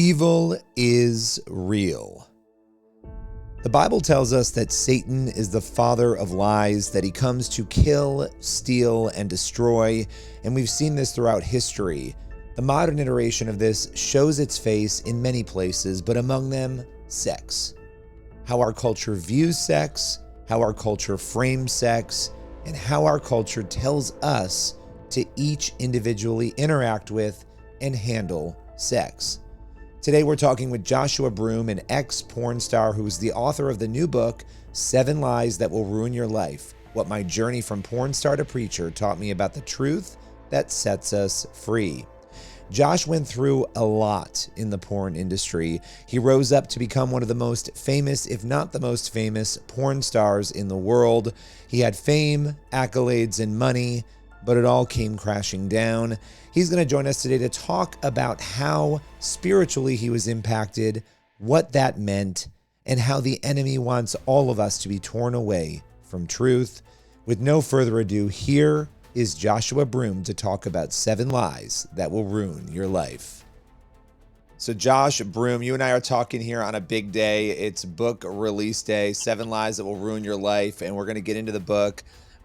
Evil is real. The Bible tells us that Satan is the father of lies, that he comes to kill, steal, and destroy, and we've seen this throughout history. The modern iteration of this shows its face in many places, but among them, sex. How our culture views sex, how our culture frames sex, and how our culture tells us to each individually interact with and handle sex. Today we're talking with Joshua Broome, an ex-porn star who's the author of the new book, 7 Lies That Will Ruin Your Life: What My Journey from Porn Star to Preacher Taught Me About the Truth That Sets Us Free. Josh went through a lot in the porn industry. He rose up to become one of the most famous, if not the most famous, porn stars in the world. He had fame, accolades, and money, but it all came crashing down. He's going to join us today to talk about how spiritually he was impacted, what that meant, and how the enemy wants all of us to be torn away from truth. With no further ado, here is Joshua Broome to talk about 7 lies that will ruin your life. So Josh Broome, you and I are talking here on a big day. It's book release day, 7 Lies That Will Ruin Your Life, and we're going to get into the book.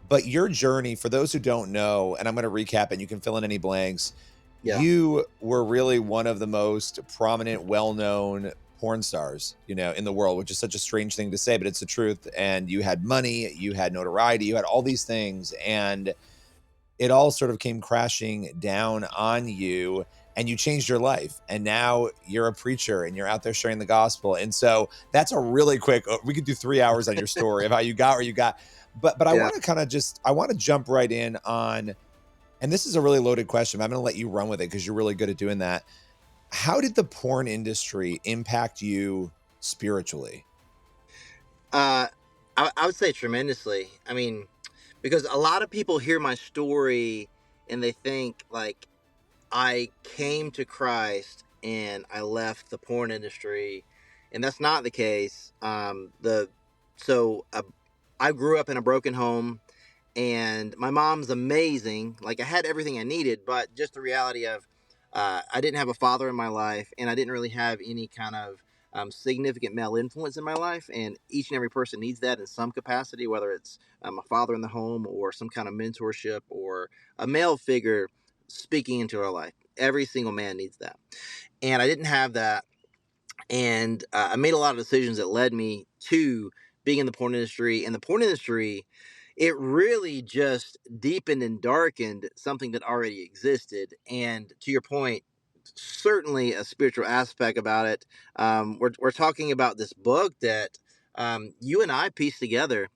But your journey, for those who don't know, and I'm going to recap it, you can fill in any blanks. Yeah. You were really one of the most prominent, well-known porn stars, in the world, which is such a strange thing to say, but it's the truth. And you had money, you had notoriety, you had all these things, and it all sort of came crashing down on you, and you changed your life. And now you're a preacher and you're out there sharing the gospel. And so that's a really quick, we could do 3 hours on your story of how you got where you got. But I Yeah. want to I want to jump right in on, and this is a really loaded question, but I'm going to let you run with it because you're really good at doing that. How did the porn industry impact you spiritually? I would say tremendously. I mean, because a lot of people hear my story and they think like I came to Christ and I left the porn industry, and that's not the case. I grew up in a broken home, and my mom's amazing. Like I had everything I needed, but just the reality of I didn't have a father in my life, and I didn't really have any kind of significant male influence in my life. And each and every person needs that in some capacity, whether it's a father in the home or some kind of mentorship or a male figure speaking into our life. Every single man needs that, and I didn't have that. And I made a lot of decisions that led me to being in the porn industry. And the porn industry, it really just deepened and darkened something that already existed. And to your point, certainly a spiritual aspect about it. We're talking about this book that you and I pieced together,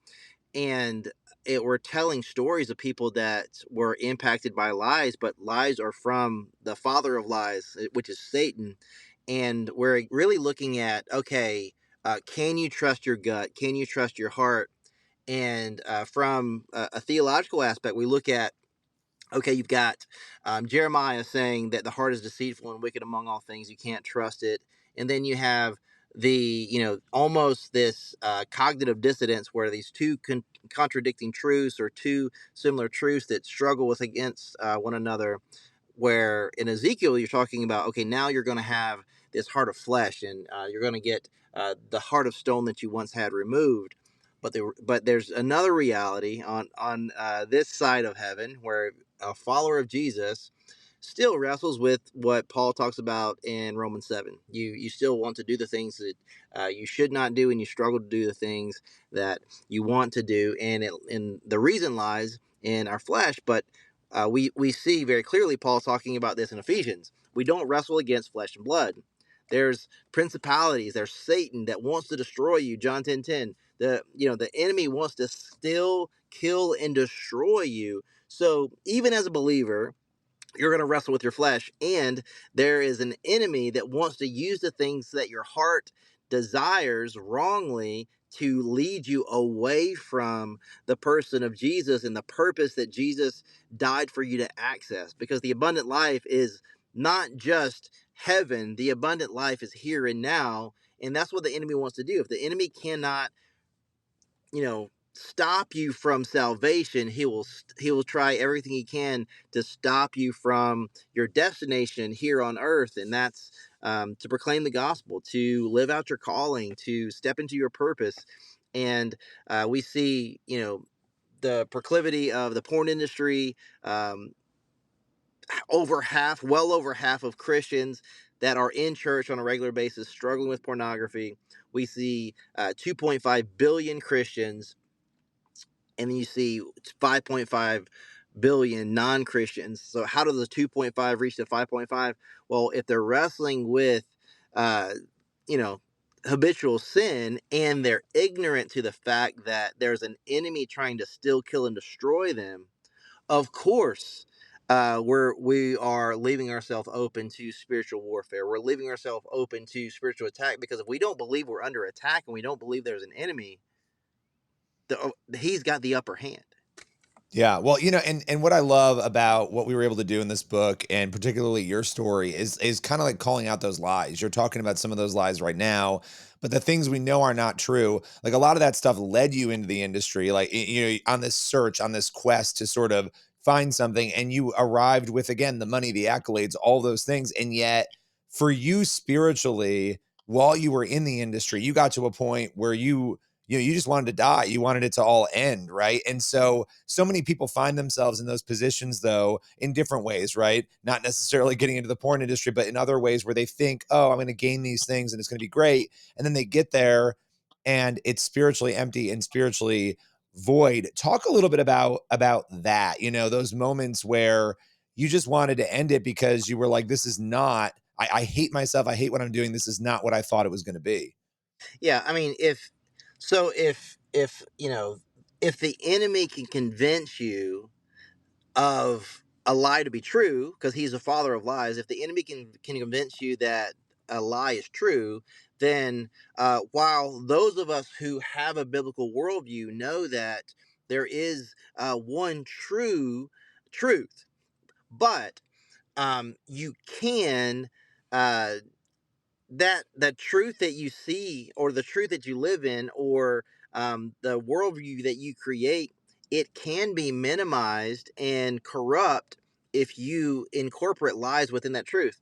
and we're telling stories of people that were impacted by lies, but lies are from the father of lies, which is Satan. And we're really looking at, okay, can you trust your gut? Can you trust your heart? And from a theological aspect, we look at, okay, you've got Jeremiah saying that the heart is deceitful and wicked among all things. You can't trust it. And then you have almost this cognitive dissonance where these two contradicting truths or two similar truths that struggle with against one another. Where in Ezekiel, you're talking about, okay, now you're going to have this heart of flesh, and you're going to get the heart of stone that you once had removed. But there's another reality on this side of heaven where a follower of Jesus still wrestles with what Paul talks about in Romans 7. You still want to do the things that you should not do, and you struggle to do the things that you want to do, and the reason lies in our flesh. But we see very clearly Paul talking about this in Ephesians. We don't wrestle against flesh and blood. There's principalities. There's Satan that wants to destroy you. John 10:10. The enemy wants to still kill and destroy you. So even as a believer, you're going to wrestle with your flesh, and there is an enemy that wants to use the things that your heart desires wrongly to lead you away from the person of Jesus and the purpose that Jesus died for you to access. Because the abundant life is not just heaven, the abundant life is here and now. And that's what the enemy wants to do. If the enemy cannot, stop you from salvation, he will try everything he can to stop you from your destination here on earth. And that's to proclaim the gospel, to live out your calling, to step into your purpose. And we see, the proclivity of the porn industry. Well over half of Christians that are in church on a regular basis struggling with pornography. We see 2.5 billion Christians, and then you see 5.5 billion non-Christians. So how do the 2.5 reach to 5.5? Well, if they're wrestling with, uh, you know, habitual sin, and they're ignorant to the fact that there's an enemy trying to still kill and destroy them, of course, we are leaving ourselves open to spiritual warfare. We're leaving ourselves open to spiritual attack, because if we don't believe we're under attack and we don't believe there's an enemy, he's got the upper hand. Yeah, well, and what I love about what we were able to do in this book, and particularly your story, is kind of like calling out those lies. You're talking about some of those lies right now, but the things we know are not true. Like a lot of that stuff led you into the industry, like on this search, on this quest to sort of find something, and you arrived with again the money, the accolades, all those things, and yet for you spiritually, while you were in the industry, you got to a point where you just wanted to die. You wanted it to all end, right? And so many people find themselves in those positions though in different ways, right? Not necessarily getting into the porn industry, but in other ways where they think, "Oh, I'm going to gain these things and it's going to be great." And then they get there and it's spiritually empty and spiritually void. Talk a little bit about that, those moments where you just wanted to end it because you were like, this is not, I hate myself. I hate what I'm doing. This is not what I thought it was going to be. Yeah, I mean, if the enemy can convince you of a lie to be true, because he's a father of lies, if the enemy can convince you that a lie is true, then while those of us who have a biblical worldview know that there is one true truth, but you can uh, that truth that you see, or the truth that you live in, or the worldview that you create, it can be minimized and corrupt if you incorporate lies within that truth.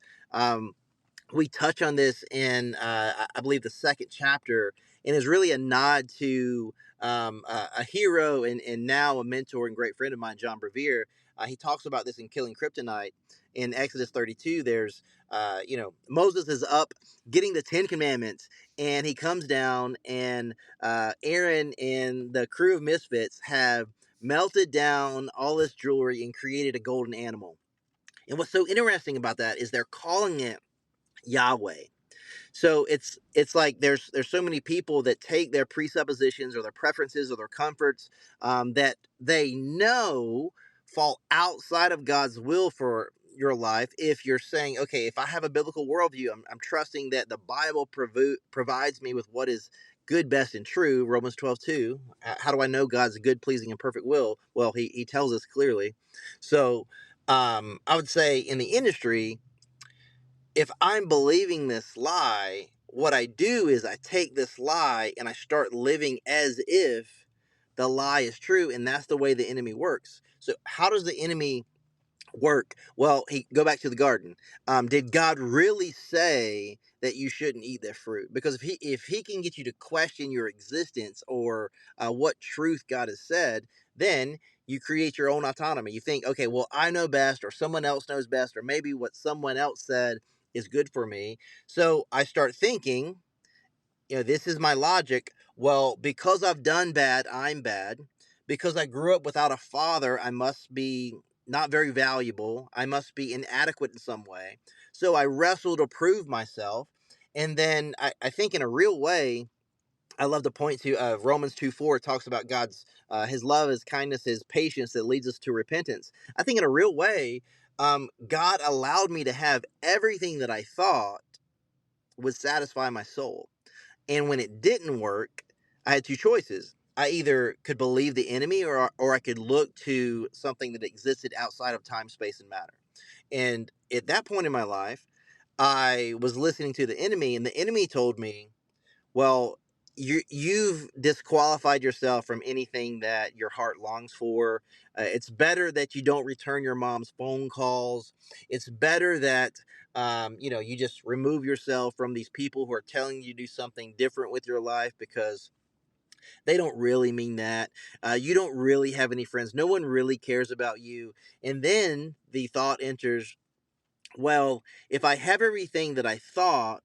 We touch on this in I believe the second chapter, and is really a nod to a hero, and now a mentor and great friend of mine, John Bevere. He talks about this in Killing Kryptonite. In Exodus 32, there's Moses is up getting the Ten Commandments, and he comes down, and Aaron and the crew of misfits have melted down all this jewelry and created a golden animal. And what's so interesting about that is they're calling it Yahweh. So it's like there's so many people that take their presuppositions or their preferences or their comforts, that they know fall outside of God's will for your life. If you're saying, okay, if I have a biblical worldview, I'm trusting that the Bible provides me with what is good, best, and true. Romans 12:2. How do I know God's good, pleasing, and perfect will? Well, he tells us clearly. So I would say in the industry, if I'm believing this lie, what I do is I take this lie and I start living as if the lie is true, and that's the way the enemy works. So how does the enemy work? Well, he go back to the garden. Did God really say that you shouldn't eat that fruit? Because if he can get you to question your existence, or what truth God has said, then you create your own autonomy. You think, okay, well, I know best, or someone else knows best, or maybe what someone else said is good for me. So I start thinking, this is my logic. Well, because I've done bad, I'm bad. Because I grew up without a father, I must be not very valuable. I must be inadequate in some way. So I wrestle to prove myself. And then I think in a real way, I love to point to Romans 2:4. It talks about God's his love, his kindness, his patience that leads us to repentance. I think in a real way, God allowed me to have everything that I thought would satisfy my soul. And when it didn't work, I had two choices. I either could believe the enemy, or I could look to something that existed outside of time, space, and matter. And at that point in my life, I was listening to the enemy, and the enemy told me, well, you've disqualified yourself from anything that your heart longs for. It's better that you don't return your mom's phone calls. It's better that you just remove yourself from these people who are telling you to do something different with your life, because they don't really mean that. You don't really have any friends. No one really cares about you. And then the thought enters, well, if I have everything that I thought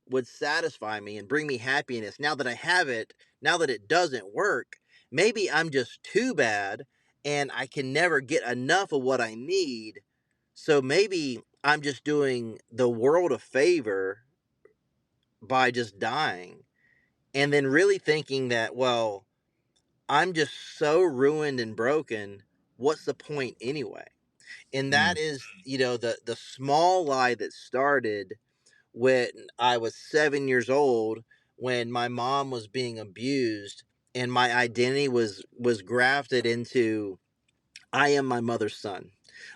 would satisfy me and bring me happiness, now that I have it, now that it doesn't work, maybe I'm just too bad and I can never get enough of what I need. So maybe I'm just doing the world a favor by just dying. And then really thinking that, well, I'm just so ruined and broken. What's the point anyway? And Mm. that is, the small lie that started when I was 7 years old, when my mom was being abused, and my identity was grafted into, I am my mother's son.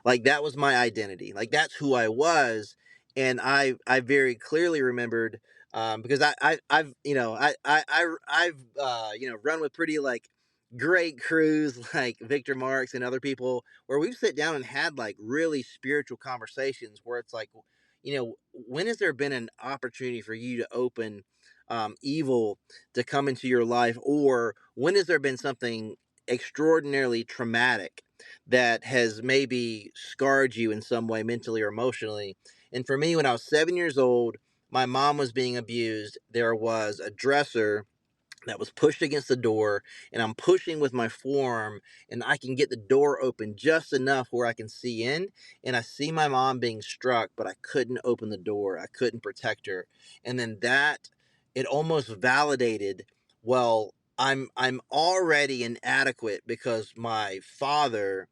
Like, that was my identity. Like, that's who I was. And I very clearly remembered, because I've I've run with pretty, like, great crews like Victor Marks and other people, where we've sit down and had like really spiritual conversations where it's like, when has there been an opportunity for you to open evil to come into your life, or when has there been something extraordinarily traumatic that has maybe scarred you in some way, mentally or emotionally? And for me, when I was 7 years old, my mom was being abused. There was a dresser that was pushed against the door, and I'm pushing with my forearm, and I can get the door open just enough where I can see in, and I see my mom being struck, but I couldn't open the door. I couldn't protect her. And then that, it almost validated, well, I'm already inadequate because my father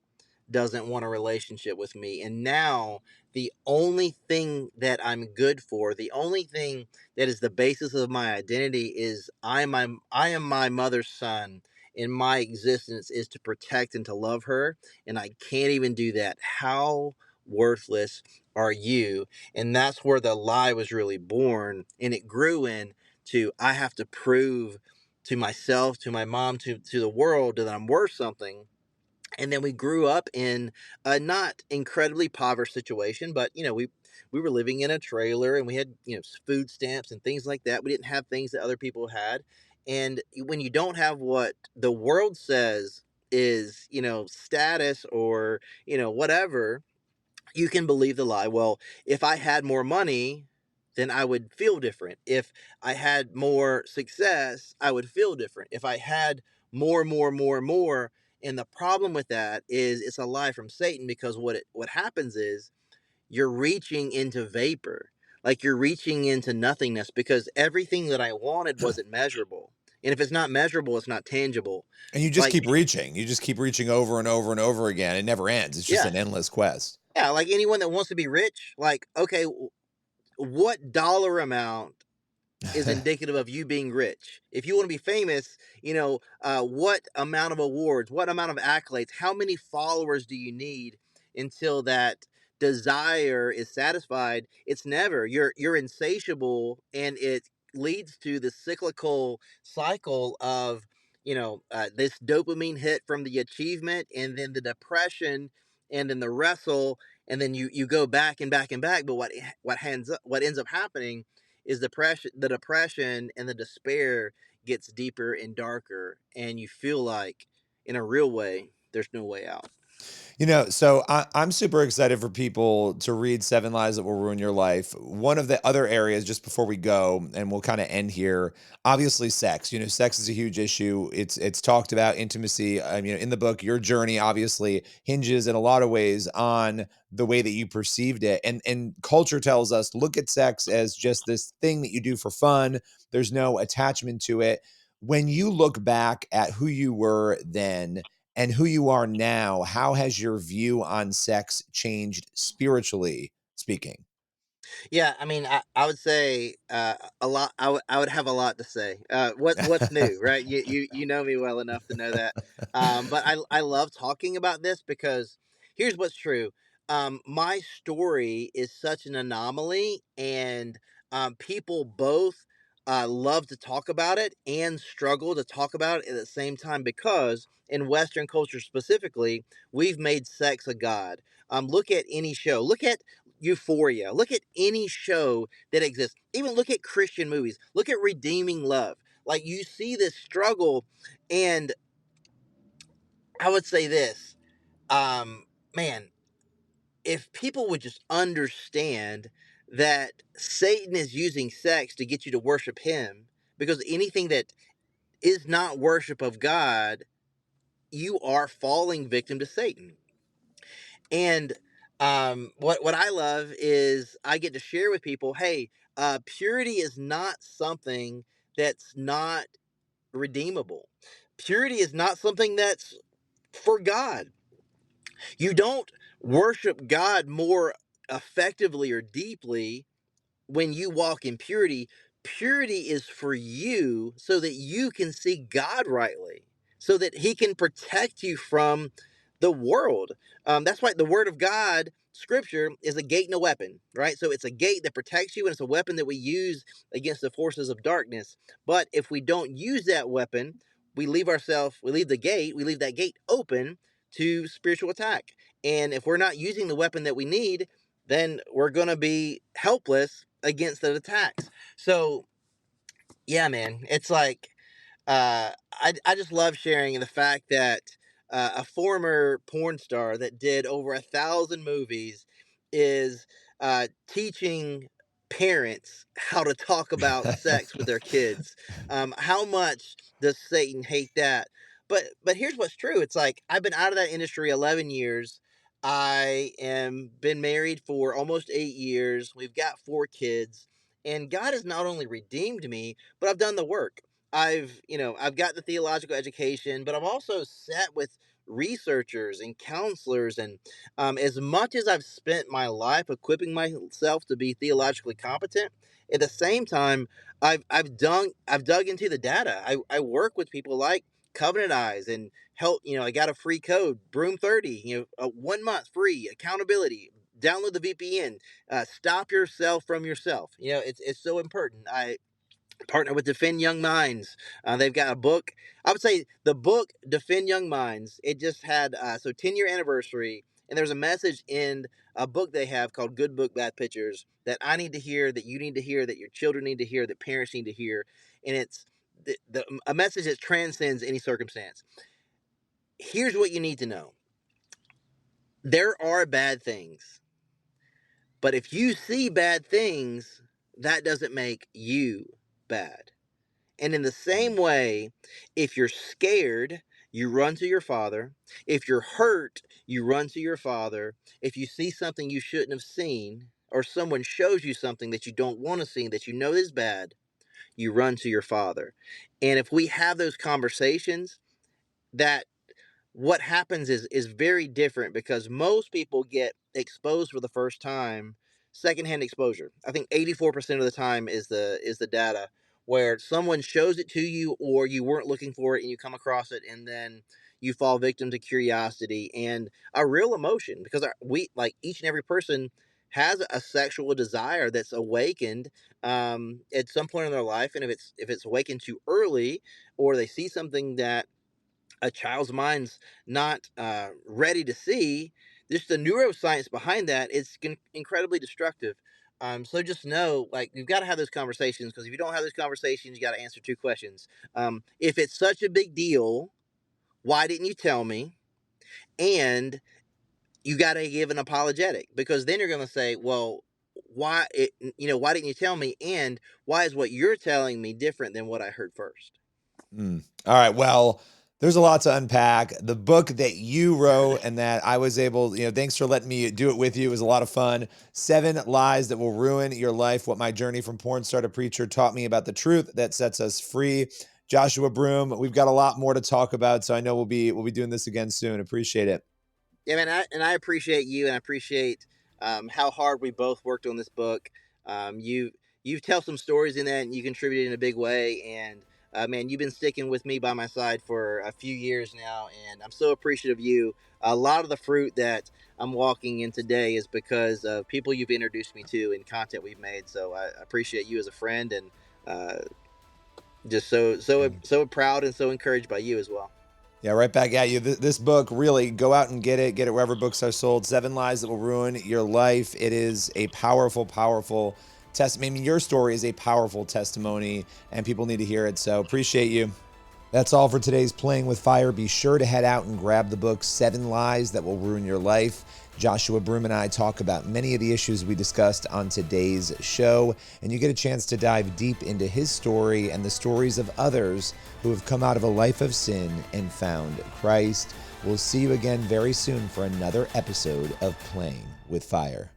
doesn't want a relationship with me. And now the only thing that I'm good for, the only thing that is the basis of my identity, is I am my mother's son. And my existence is to protect and to love her. And I can't even do that. How worthless are you? And that's where the lie was really born. And it grew in to, I have to prove to myself, to my mom, to the world that I'm worth something. And then we grew up in a not incredibly impoverished situation, but we were living in a trailer, and we had food stamps and things like that. We didn't have things that other people had. And when you don't have what the world says is status, or whatever, you can believe the lie. Well, if I had more money, then I would feel different. If I had more success, I would feel different. If I had more, more, more, more. And the problem with that is it's a lie from Satan, because what happens is you're reaching into vapor. Like, you're reaching into nothingness, because everything that I wanted wasn't measurable. And if it's not measurable, it's not tangible. And you just Like, keep reaching. You just keep reaching over and over and over again. It never ends. It's just yeah. an endless quest. Yeah, like anyone that wants to be rich, like, okay, what dollar amount is indicative of you being rich? If you want to be famous, what amount of awards, what amount of accolades, how many followers do you need until that desire is satisfied? It's never. You're insatiable, and it leads to the cyclical cycle of this dopamine hit from the achievement, and then the depression, and then the wrestle, and then you go back and back and back. But what ends up happening is the depression and the despair gets deeper and darker, and you feel like, in a real way, there's no way out. So I'm super excited for people to read Seven Lies That Will Ruin Your Life. One of the other areas, just before we go, and we'll kind of end here, obviously sex. Sex is a huge issue. It's talked about, intimacy. In the book, your journey obviously hinges in a lot of ways on the way that you perceived it. And culture tells us, look at sex as just this thing that you do for fun. There's no attachment to it. When you look back at who you were then and who you are now, how has your view on sex changed, spiritually speaking? Yeah, I mean, I would say a lot. I would have a lot to say. What's new, right? You know me well enough to know that. But I love talking about this, because here's what's true. My story is such an anomaly, and people both love to talk about it and struggle to talk about it at the same time, because in Western culture specifically, we've made sex a god. Look at any show. Look at Euphoria. Look at any show that exists. Even look at Christian movies. Look at Redeeming Love. Like, you see this struggle, and I would say this, man, if people would just understand that Satan is using sex to get you to worship him, because anything that is not worship of God, you are falling victim to Satan. And what I love is I get to share with people, hey, purity is not something that's not redeemable. Purity is not something that's for God. You don't worship God more effectively or deeply when you walk in purity. Purity is for you so that you can see God rightly, so that he can protect you from the world. That's why the word of God, scripture, is a gate and a weapon, right? So it's a gate that protects you, and it's a weapon that we use against the forces of darkness. But if we don't use that weapon, we leave that gate open to spiritual attack. And if we're not using the weapon that we need, then we're going to be helpless against the attacks. So, yeah, man, it's like, I just love sharing the fact that a former porn star that did over 1,000 movies is teaching parents how to talk about sex with their kids. How much does Satan hate that? But here's what's true. It's like, I've been out of that industry 11 years. I am been married for almost 8 years. We've got 4 kids, and God has not only redeemed me, but I've done the work. I've got the theological education, but I've also sat with researchers and counselors, and as much as I've spent my life equipping myself to be theologically competent, at the same time, I've dug into the data. I work with people like Covenant Eyes and help. I got a free code, Broome 30. 1 month free accountability. Download the VPN. Stop yourself from yourself. It's so important. I partner with Defend Young Minds. They've got a book. I would say the book Defend Young Minds. It just had 10-year anniversary, and there's a message in a book they have called Good Book Bad Pictures that I need to hear, that you need to hear, that your children need to hear, that parents need to hear, and it's a message that transcends any circumstance. Here's what you need to know: there are bad things, but if you see bad things, that doesn't make you bad. And in the same way, if you're scared, you run to your father. If you're hurt, you run to your father. If you see something you shouldn't have seen, or someone shows you something that you don't want to see, that you know is bad, you run to your father. And if we have those conversations, that what happens is very different, because most people get exposed for the first time, secondhand exposure. I think 84% of the time is the data, where someone shows it to you, or you weren't looking for it and you come across it, and then you fall victim to curiosity and a real emotion, because we, like, each and every person has a sexual desire that's awakened at some point in their life. And if it's awakened too early, or they see something that a child's mind's not ready to see, just the neuroscience behind that is incredibly destructive. So just know, like, you've got to have those conversations, because if you don't have those conversations, you got to answer 2 questions. If it's such a big deal, why didn't you tell me? And you got to give an apologetic, because then you're going to say, well, why didn't you tell me? And why is what you're telling me different than what I heard first? All right. Well, there's a lot to unpack. The book that you wrote and that I was able, thanks for letting me do it with you. It was a lot of fun. 7 Lies That Will Ruin Your Life: What My Journey from Porn Star to Preacher Taught Me About the Truth That Sets Us Free. Joshua Broome, we've got a lot more to talk about, so I know we'll be doing this again soon. Appreciate it. Yeah, man, I appreciate you, and I appreciate how hard we both worked on this book. You tell some stories in that, and you contributed in a big way. And man, you've been sticking with me by my side for a few years now, and I'm so appreciative of you. A lot of the fruit that I'm walking in today is because of people you've introduced me to and content we've made. So I appreciate you as a friend, and uh, just so proud and so encouraged by you as well. Yeah, right back at you. This book, really, go out and get it. Get it wherever books are sold. 7 Lies That Will Ruin Your Life. It is a powerful, powerful testimony. I mean, your story is a powerful testimony, and people need to hear it. So appreciate you. That's all for today's Playing with Fire. Be sure to head out and grab the book, 7 Lies That Will Ruin Your Life. Joshua Broome and I talk about many of the issues we discussed on today's show, and you get a chance to dive deep into his story and the stories of others who have come out of a life of sin and found Christ. We'll see you again very soon for another episode of Playing with Fire.